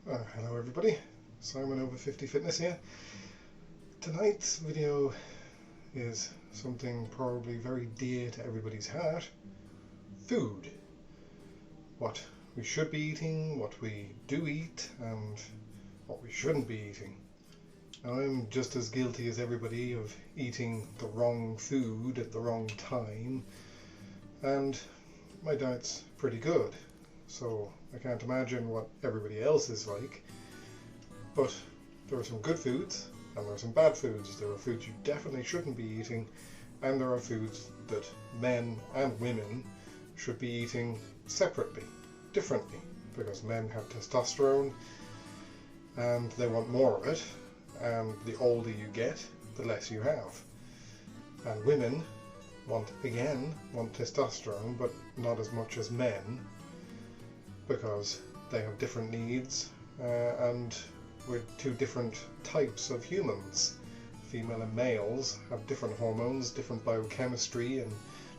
Hello everybody, Simon over 50 Fitness here. Tonight's video is something probably very dear to everybody's heart. Food. What we should be eating, what we do eat, and what we shouldn't be eating. Now, I'm just as guilty as everybody of eating the wrong food at the wrong time, and my diet's pretty good. So I can't imagine what everybody else is like. But there are some good foods and there are some bad foods. There are foods you definitely shouldn't be eating, and there are foods that men and women should be eating separately, differently, because men have testosterone and they want more of it, and the older you get, the less you have. And women want testosterone, but not as much as men, because they have different needs, and we're two different types of humans. Female and males have different hormones, different biochemistry and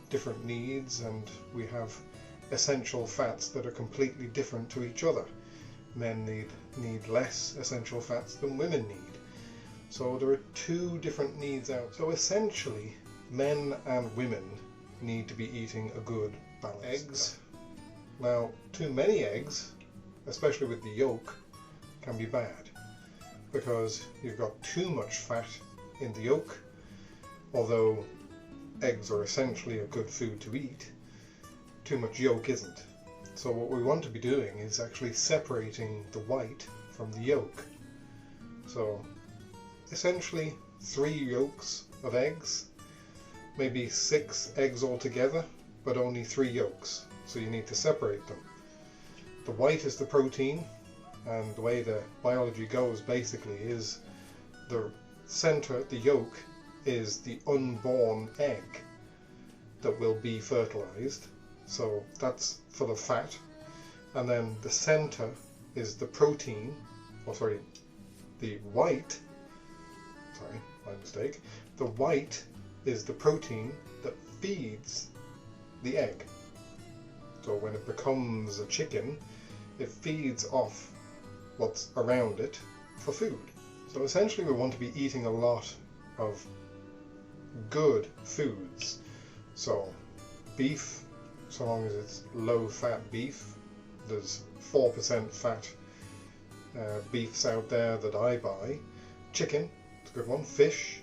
different needs, and we have essential fats that are completely different to each other. Men need less essential fats than women need. So there are two different needs out. So essentially, men and women need to be eating a good balance. Eggs. Now, too many eggs, especially with the yolk, can be bad, because you've got too much fat in the yolk. Although eggs are essentially a good food to eat, too much yolk isn't. So what we want to be doing is actually separating the white from the yolk. So essentially 3 yolks of eggs, maybe 6 eggs altogether, but only 3 yolks. So you need to separate them. The white is the protein, and the way the biology goes basically is the center, the yolk, is the unborn egg that will be fertilized. So that's full of fat. And then the center is the protein, the white, my mistake. The white is the protein that feeds the egg. So when it becomes a chicken, it feeds off what's around it for food. So essentially we want to be eating a lot of good foods. So beef, so long as it's low fat beef. There's 4% fat beefs out there that I buy. Chicken, it's a good one. Fish,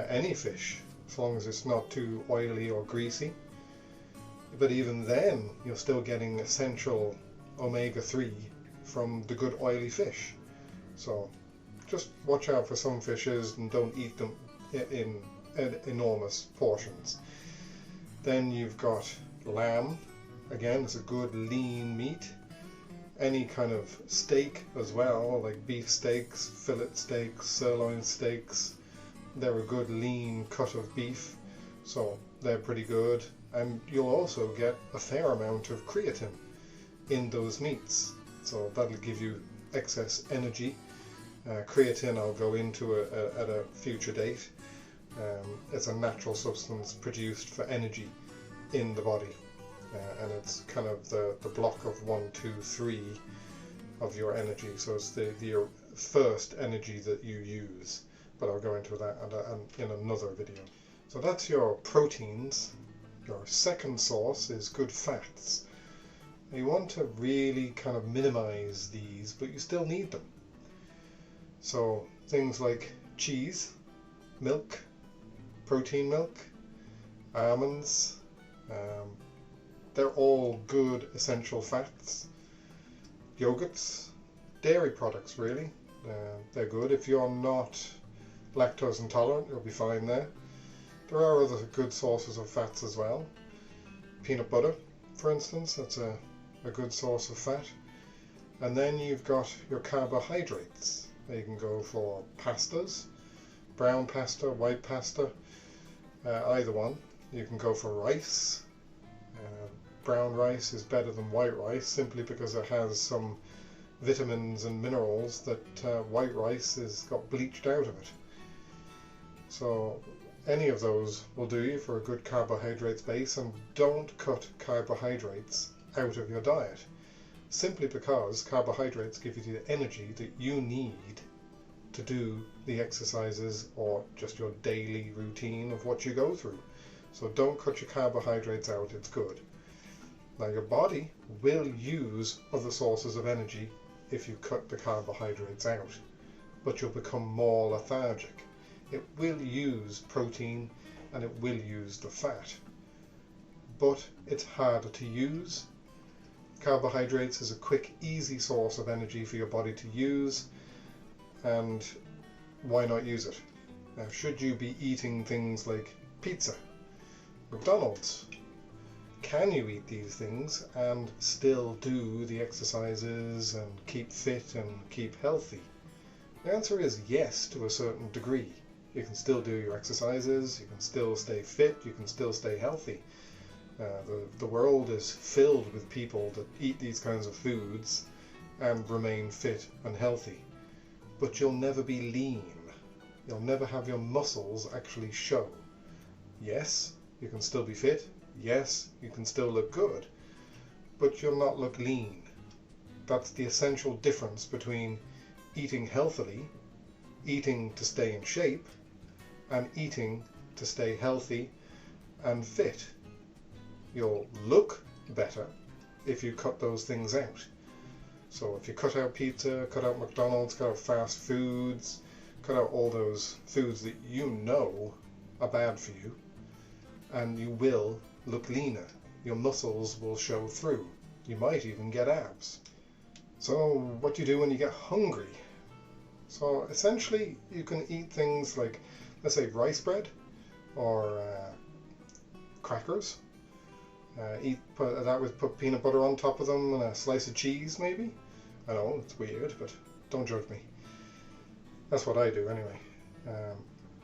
any fish, as long as it's not too oily or greasy. But even then, you're still getting essential omega-3 from the good oily fish. So just watch out for some fishes and don't eat them in enormous portions. Then you've got lamb. Again, it's a good lean meat. Any kind of steak as well, like beef steaks, fillet steaks, sirloin steaks. They're a good lean cut of beef, so they're pretty good. And you'll also get a fair amount of creatine in those meats, so that'll give you excess energy. Creatine I'll go into at a future date. It's a natural substance produced for energy in the body, and it's kind of the block of 1, 2, 3 of your energy, so it's your first energy that you use, but I'll go into that in another video. So that's your proteins. Your second source is good fats. You want to really kind of minimize these, but you still need them. So things like cheese, milk, protein milk, almonds, they're all good essential fats. Yogurts, dairy products really, they're good. If you're not lactose intolerant, you'll be fine there. There are other good sources of fats as well. Peanut butter, for instance, that's a good source of fat. And then you've got your carbohydrates. You can go for pastas, brown pasta, white pasta, either one. You can go for rice. Brown rice is better than white rice simply because it has some vitamins and minerals that white rice has got bleached out of it. So any of those will do you for a good carbohydrates base, and don't cut carbohydrates out of your diet. simply because carbohydrates give you the energy that you need to do the exercises or just your daily routine of what you go through. So don't cut your carbohydrates out, it's good. Now your body will use other sources of energy if you cut the carbohydrates out, but you'll become more lethargic. It will use protein and it will use the fat, but it's harder to use. Carbohydrates is a quick, easy source of energy for your body to use, and why not use it? Now, should you be eating things like pizza, McDonald's? Can you eat these things and still do the exercises and keep fit and keep healthy? The answer is yes, to a certain degree. You can still do your exercises, you can still stay fit, you can still stay healthy. The world is filled with people that eat these kinds of foods and remain fit and healthy. But you'll never be lean. You'll never have your muscles actually show. Yes, you can still be fit. Yes, you can still look good. But you'll not look lean. That's the essential difference between eating healthily, eating to stay in shape, and eating to stay healthy and fit. You'll look better if you cut those things out. So if you cut out pizza, cut out McDonald's, cut out fast foods, cut out all those foods that you know are bad for you, and you will look leaner. Your muscles will show through. You might even get abs. So what do you do when you get hungry? So essentially you can eat things like, let's say, rice bread or crackers. Put peanut butter on top of them and a slice of cheese maybe. I know it's weird, but don't judge me. That's what I do anyway.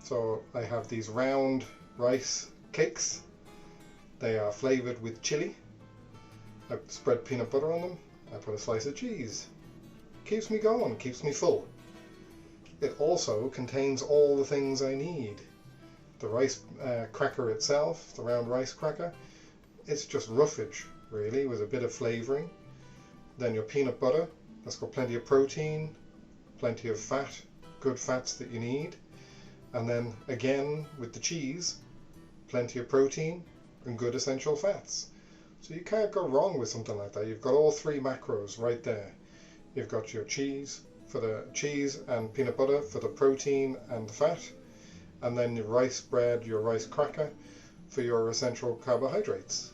So I have these round rice cakes. They are flavoured with chili. I spread peanut butter on them. I put a slice of cheese. Keeps me going, keeps me full. It also contains all the things I need. The rice cracker itself, the round rice cracker, it's just roughage really with a bit of flavouring. Then your peanut butter, that's got plenty of protein, plenty of fat, good fats that you need. And then again with the cheese, plenty of protein and good essential fats. So you can't go wrong with something like that. You've got all three macros right there. You've got your cheese for the cheese and peanut butter for the protein and the fat, and then your rice bread, your rice cracker for your essential carbohydrates.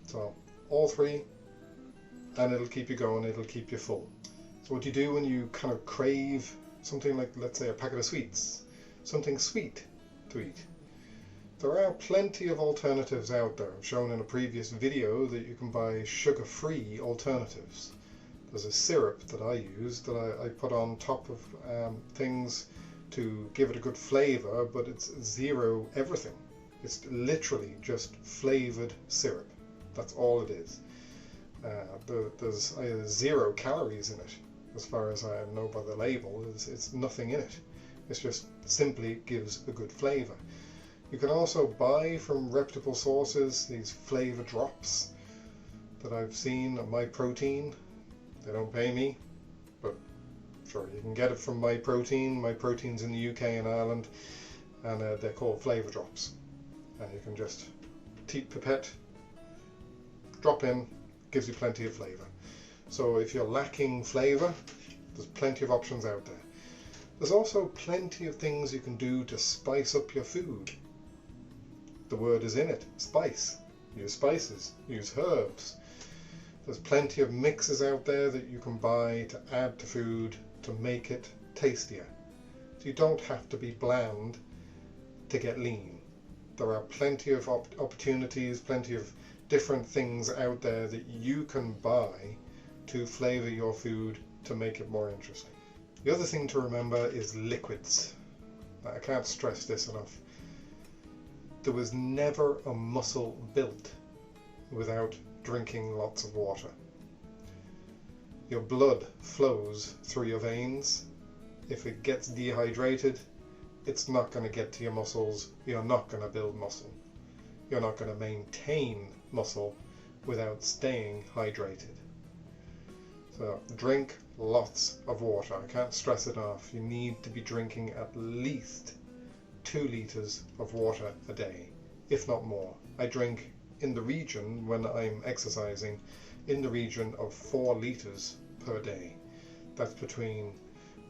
So all three, and it'll keep you going, it'll keep you full. So what do you do when you kind of crave something like, let's say, a packet of sweets, something sweet to eat? There are plenty of alternatives out there. I've shown in a previous video that you can buy sugar-free alternatives. There's a syrup that I use that I put on top of things to give it a good flavour, but it's zero everything. It's literally just flavoured syrup. That's all it is. There's 0 calories in it, as far as I know by the label. It's nothing in it. It just simply gives a good flavour. You can also buy from reputable sources these flavour drops that I've seen at My Protein. They don't pay me, but sure, you can get it from My Protein. My Protein's in the UK and Ireland, and they're called flavour drops. And you can just pipette, drop in, gives you plenty of flavour. So if you're lacking flavour, there's plenty of options out there. There's also plenty of things you can do to spice up your food. The word is in it, spice. Use spices, use herbs. There's plenty of mixes out there that you can buy to add to food to make it tastier. So you don't have to be bland to get lean. There are plenty of opportunities, plenty of different things out there that you can buy to flavour your food to make it more interesting. The other thing to remember is liquids. I can't stress this enough. There was never a muscle built without drinking lots of water. Your blood flows through your veins. If it gets dehydrated, it's not going to get to your muscles. You're not going to build muscle. You're not going to maintain muscle without staying hydrated. So drink lots of water. I can't stress it enough. You need to be drinking at least 2 litres of water a day, if not more. I drink in the region, when I'm exercising, in the region of 4 litres per day. That's between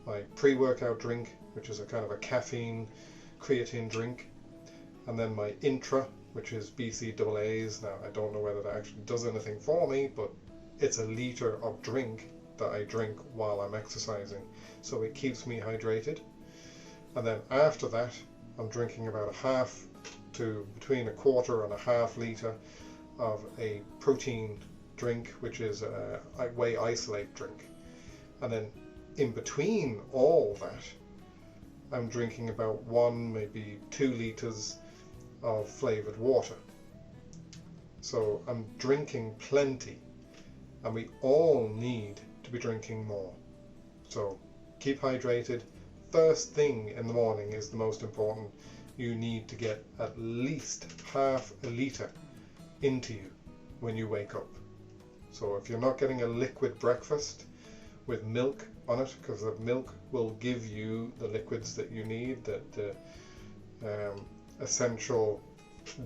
my pre-workout drink, which is a kind of a caffeine creatine drink, and then my intra, which is BCAAs. Now I don't know whether that actually does anything for me, but it's a litre of drink that I drink while I'm exercising, so it keeps me hydrated. And then after that, I'm drinking about a half to between a quarter and a half litre of a protein drink, which is a whey isolate drink. And then in between all that, I'm drinking about 1, maybe 2 litres of flavoured water. So I'm drinking plenty, and we all need to be drinking more. So keep hydrated. First thing in the morning is the most important. You need to get at least half a litre into you when you wake up. So if you're not getting a liquid breakfast with milk on it, because the milk will give you the liquids that you need, the essential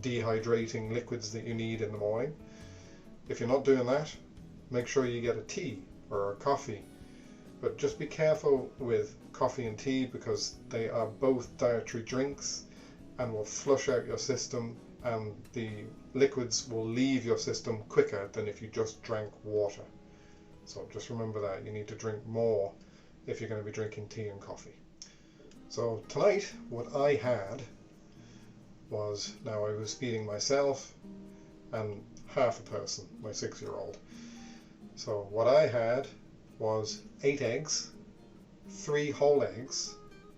dehydrating liquids that you need in the morning. If you're not doing that, make sure you get a tea or a coffee. But just be careful with coffee and tea, because they are both dietary drinks and will flush out your system, and the liquids will leave your system quicker than if you just drank water. So just remember that you need to drink more if you're going to be drinking tea and coffee. So tonight what I had was, now I was feeding myself and half a person, my 6-year-old. So what I had was 8 eggs, 3 whole eggs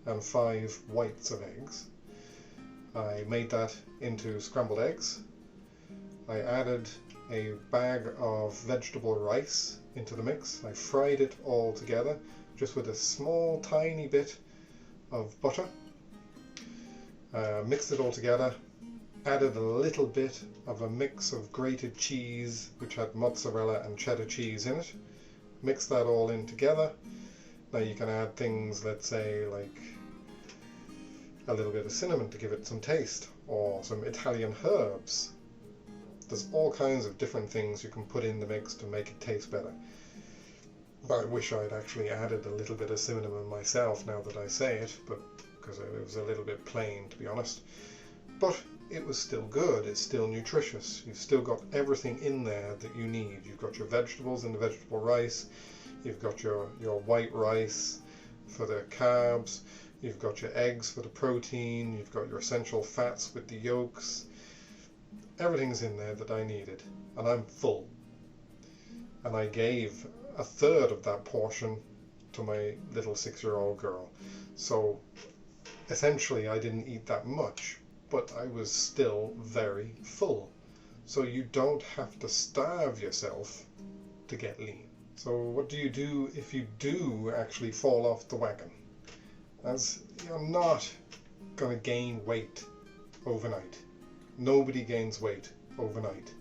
and 5 whites of eggs. I made that into scrambled eggs. I added a bag of vegetable rice into the mix. I fried it all together just with a small tiny bit of butter. Mixed it all together, added a little bit of a mix of grated cheese which had mozzarella and cheddar cheese in it. Mix that all in together. Now you can add things, let's say, like a little bit of cinnamon to give it some taste, or some Italian herbs. There's all kinds of different things you can put in the mix to make it taste better. But I wish I'd actually added a little bit of cinnamon myself now that I say it, but because it was a little bit plain, to be honest. But it was still good, it's still nutritious. You've still got everything in there that you need. You've got your vegetables in the vegetable rice, you've got your white rice for the carbs, you've got your eggs for the protein, you've got your essential fats with the yolks. Everything's in there that I needed, and I'm full. And I gave a third of that portion to my little 6-year-old girl. So essentially I didn't eat that much, but I was still very full. So you don't have to starve yourself to get lean. So what do you do if you do actually fall off the wagon? As you're not going to gain weight overnight. Nobody gains weight overnight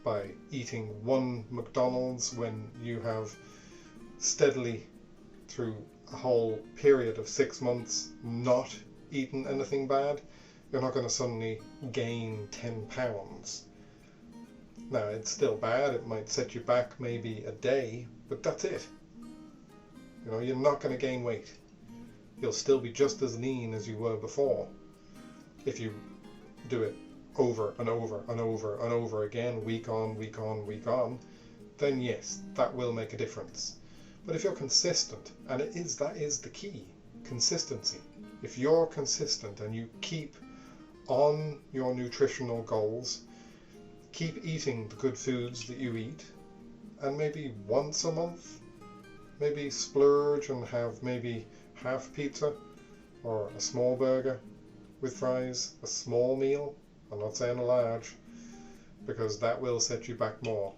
by eating 1 McDonald's when you have steadily through a whole period of 6 months not eaten anything bad. You're not going to suddenly gain 10 pounds. Now it's still bad, it might set you back maybe a day, but that's it. You know, you're not going to gain weight. You'll still be just as lean as you were before if you do it over and over and over and over again, week on, week on, week on. Then yes, that will make a difference. But if you're consistent, and that is the key, consistency. If you're consistent and you keep on your nutritional goals, keep eating the good foods that you eat, and maybe once a month, maybe splurge and have maybe half pizza or a small burger with fries, a small meal. I'm not saying a large, because that will set you back more.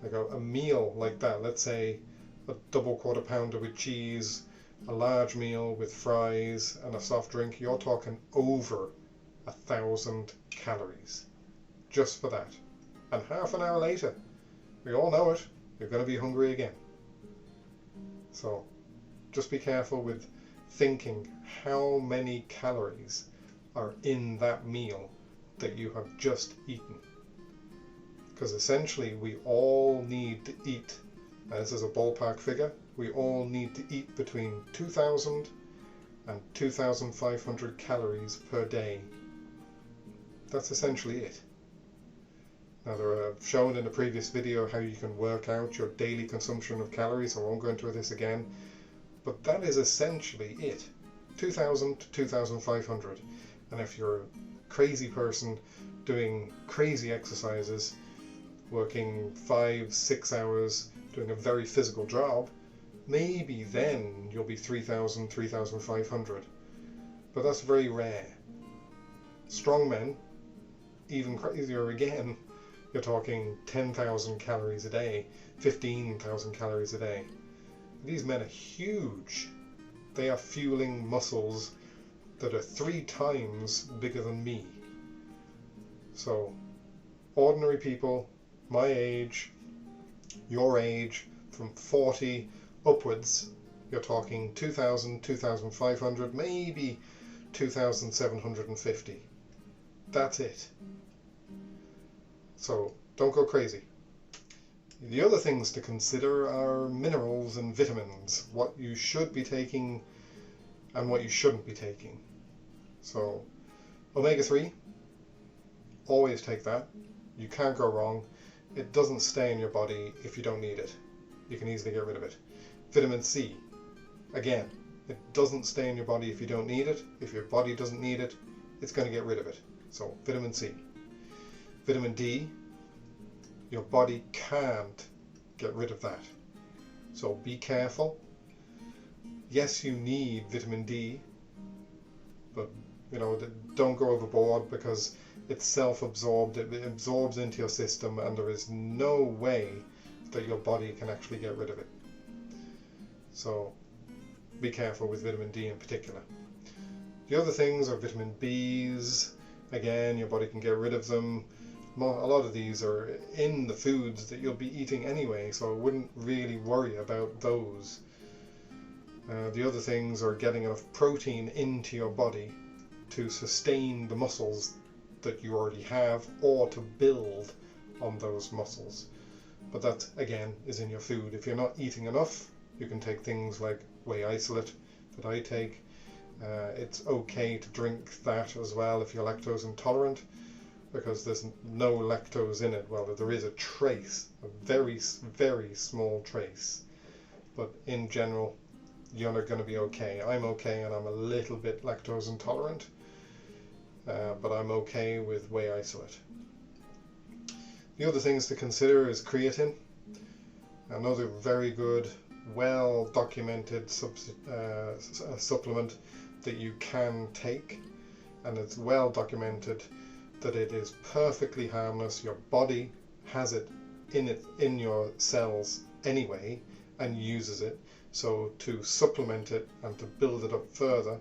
Like a meal like that, let's say a double quarter pounder with cheese, a large meal with fries and a soft drink, you're talking over 1,000 calories just for that. And half an hour later, we all know it, you're going to be hungry again. So just be careful with thinking how many calories are in that meal that you have just eaten. Because essentially we all need to eat, and this is a ballpark figure, we all need to eat between 2,000 and 2,500 calories per day. That's essentially it. Now, I've shown in a previous video how you can work out your daily consumption of calories. I won't go into this again, but that is essentially it. 2,000 to 2,500. And if you're a crazy person doing crazy exercises, working 5-6 hours, doing a very physical job, maybe then you'll be 3,000, 3,500. But that's very rare. Strong men, even crazier again, you're talking 10,000 calories a day, 15,000 calories a day. These men are huge. They are fueling muscles that are 3 times bigger than me. So, ordinary people, my age, your age, from 40 upwards, you're talking 2,000, 2,500, maybe 2,750. That's it. So don't go crazy. The other things to consider are minerals and vitamins, what you should be taking and what you shouldn't be taking. So omega-3, always take that. You can't go wrong. It doesn't stay in your body if you don't need it. You can easily get rid of it. Vitamin C, again, it doesn't stay in your body if you don't need it. If your body doesn't need it, it's going to get rid of it. So vitamin C. Vitamin D, your body can't get rid of that. So be careful. Yes, you need vitamin D, but don't go overboard, because it's self-absorbed. It absorbs into your system, and there is no way that your body can actually get rid of it. So be careful with vitamin D in particular. The other things are vitamin Bs. Again, your body can get rid of them. A lot of these are in the foods that you'll be eating anyway, so I wouldn't really worry about those. The other things are getting enough protein into your body to sustain the muscles that you already have, or to build on those muscles. But that, again, is in your food. If you're not eating enough, you can take things like whey isolate that I take. It's okay to drink that as well if you're lactose intolerant, because there's no lactose in it. Well, there is a trace, a very, very small trace. But in general, you're going to be okay. I'm okay, and I'm a little bit lactose intolerant. But I'm okay with whey isolate. The other things to consider is creatine, another very good, well documented supplement that you can take, and it's well documented that it is perfectly harmless. Your body has it in your cells anyway and uses it, so to supplement it and to build it up further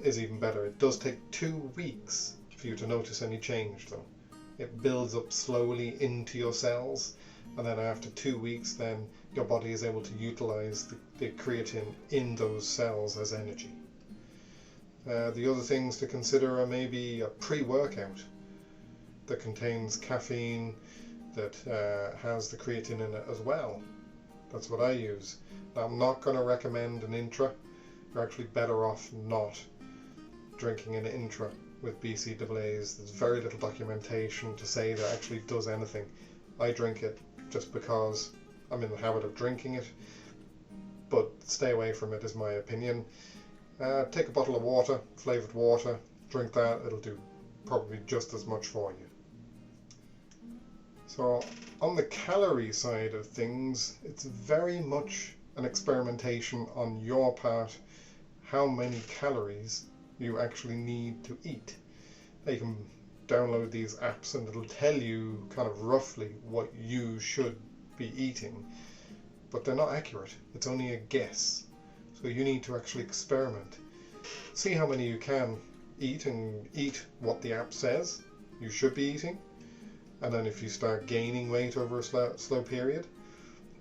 is even better. It does take 2 weeks for you to notice any change though. It builds up slowly into your cells, and then after 2 weeks then your body is able to utilize the creatine in those cells as energy. The other things to consider are maybe a pre-workout that contains caffeine, that has the creatine in it as well. That's what I use. Now, I'm not going to recommend an intra. You're actually better off not drinking an intra with BCAAs. There's very little documentation to say that actually does anything. I drink it just because I'm in the habit of drinking it, but stay away from it is my opinion. Take a bottle of water, flavoured water, drink that. It'll do probably just as much for you. So on the calorie side of things, it's very much an experimentation on your part how many calories you actually need to eat. Now you can download these apps and it'll tell you kind of roughly what you should be eating, but they're not accurate. It's only a guess. So you need to actually experiment. See how many you can eat, and eat what the app says you should be eating. And then if you start gaining weight over a slow period,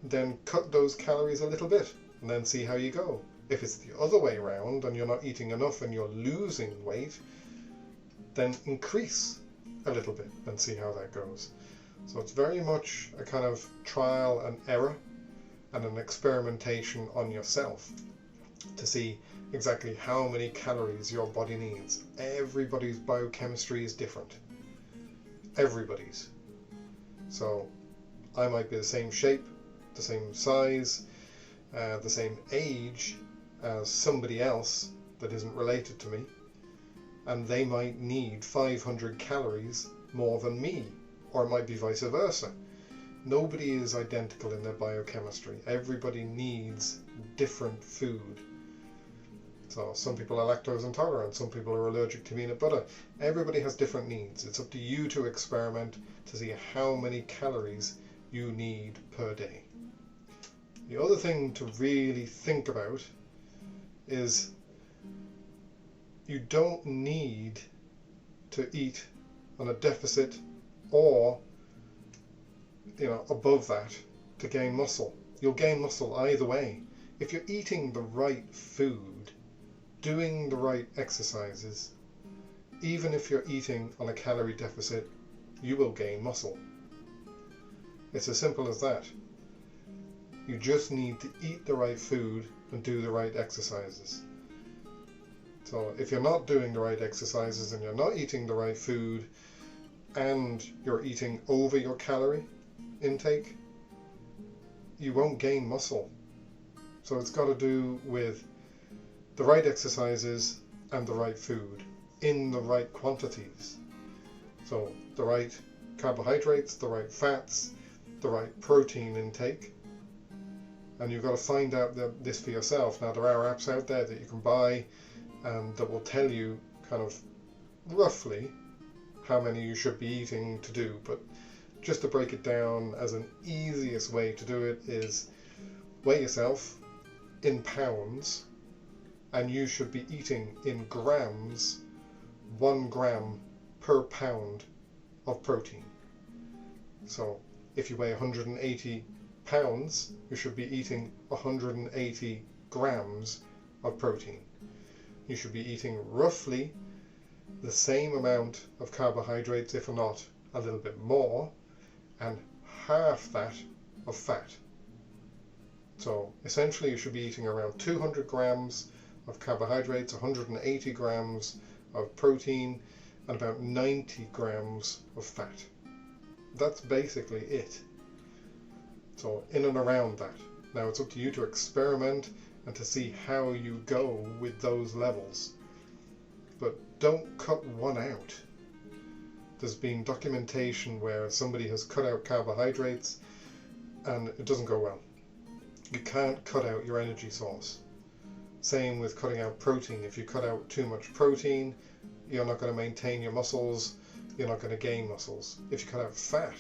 then cut those calories a little bit and then see how you go. If it's the other way around and you're not eating enough and you're losing weight, then increase a little bit and see how that goes. So it's very much a kind of trial and error and an experimentation on yourself to see exactly how many calories your body needs. Everybody's biochemistry is different. Everybody's. So I might be the same shape, the same size, the same age as somebody else that isn't related to me, and they might need 500 calories more than me, or it might be vice versa. Nobody is identical in their biochemistry. Everybody needs different food. So some people are lactose intolerant, some people are allergic to peanut butter. Everybody has different needs. It's up to you to experiment to see how many calories you need per day. The other thing to really think about is you don't need to eat on a deficit or above that to gain muscle. You'll gain muscle either way. If you're eating the right food, doing the right exercises, even if you're eating on a calorie deficit, you will gain muscle. It's as simple as that. You just need to eat the right food and do the right exercises. So if you're not doing the right exercises and you're not eating the right food and you're eating over your calorie intake, you won't gain muscle. So it's got to do with the right exercises and the right food in the right quantities. So the right carbohydrates, the right fats, the right protein intake. And you've got to find out this for yourself. Now there are apps out there that you can buy and that will tell you kind of roughly how many you should be eating to do, but just to break it down, as an easiest way to do it is weigh yourself in pounds, and you should be eating in grams, 1 gram per pound of protein. So if you weigh 180 pounds, you should be eating 180 grams of protein. You should be eating roughly the same amount of carbohydrates, if not a little bit more, and half that of fat. So essentially you should be eating around 200 grams of carbohydrates, 180 grams of protein, and about 90 grams of fat. That's basically it. So in and around that. Now it's up to you to experiment and to see how you go with those levels. But don't cut one out. There's been documentation where somebody has cut out carbohydrates and it doesn't go well. You can't cut out your energy source. Same with cutting out protein. If you cut out too much protein, you're not going to maintain your muscles, you're not going to gain muscles. If you cut out fat,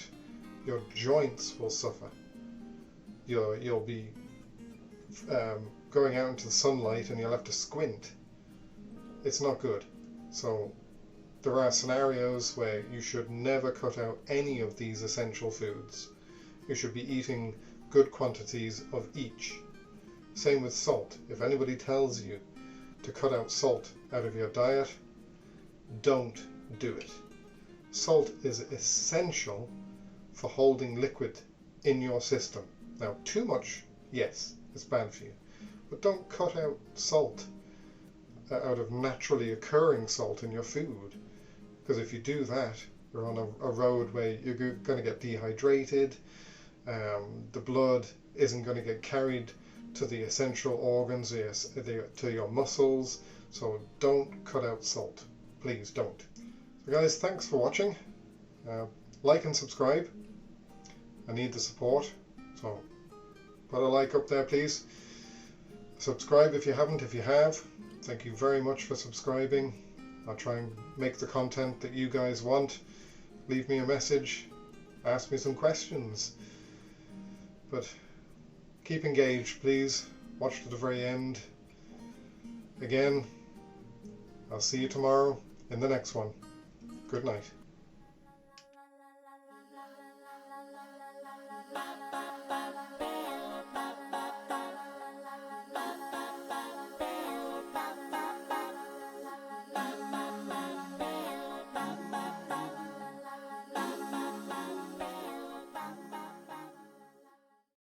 your joints will suffer. You'll be going out into the sunlight and you'll have to squint. It's not good. So there are scenarios where you should never cut out any of these essential foods. You should be eating good quantities of each. Same with salt. If anybody tells you to cut out salt out of your diet, don't do it. Salt is essential for holding liquid in your system. Now, too much, yes, it's bad for you. But don't cut out salt out of naturally occurring salt in your food. Because if you do that, you're on a road where you're going to get dehydrated, the blood isn't going to get carried to the essential organs, to your muscles. So don't cut out salt. Please don't. So guys, thanks for watching. Like and subscribe. I need the support. So put a like up there, please. Subscribe if you haven't. If you have, thank you very much for subscribing. I'll try and make the content that you guys want. Leave me a message. Ask me some questions. But keep engaged, please. Watch to the very end. Again, I'll see you tomorrow in the next one. Good night.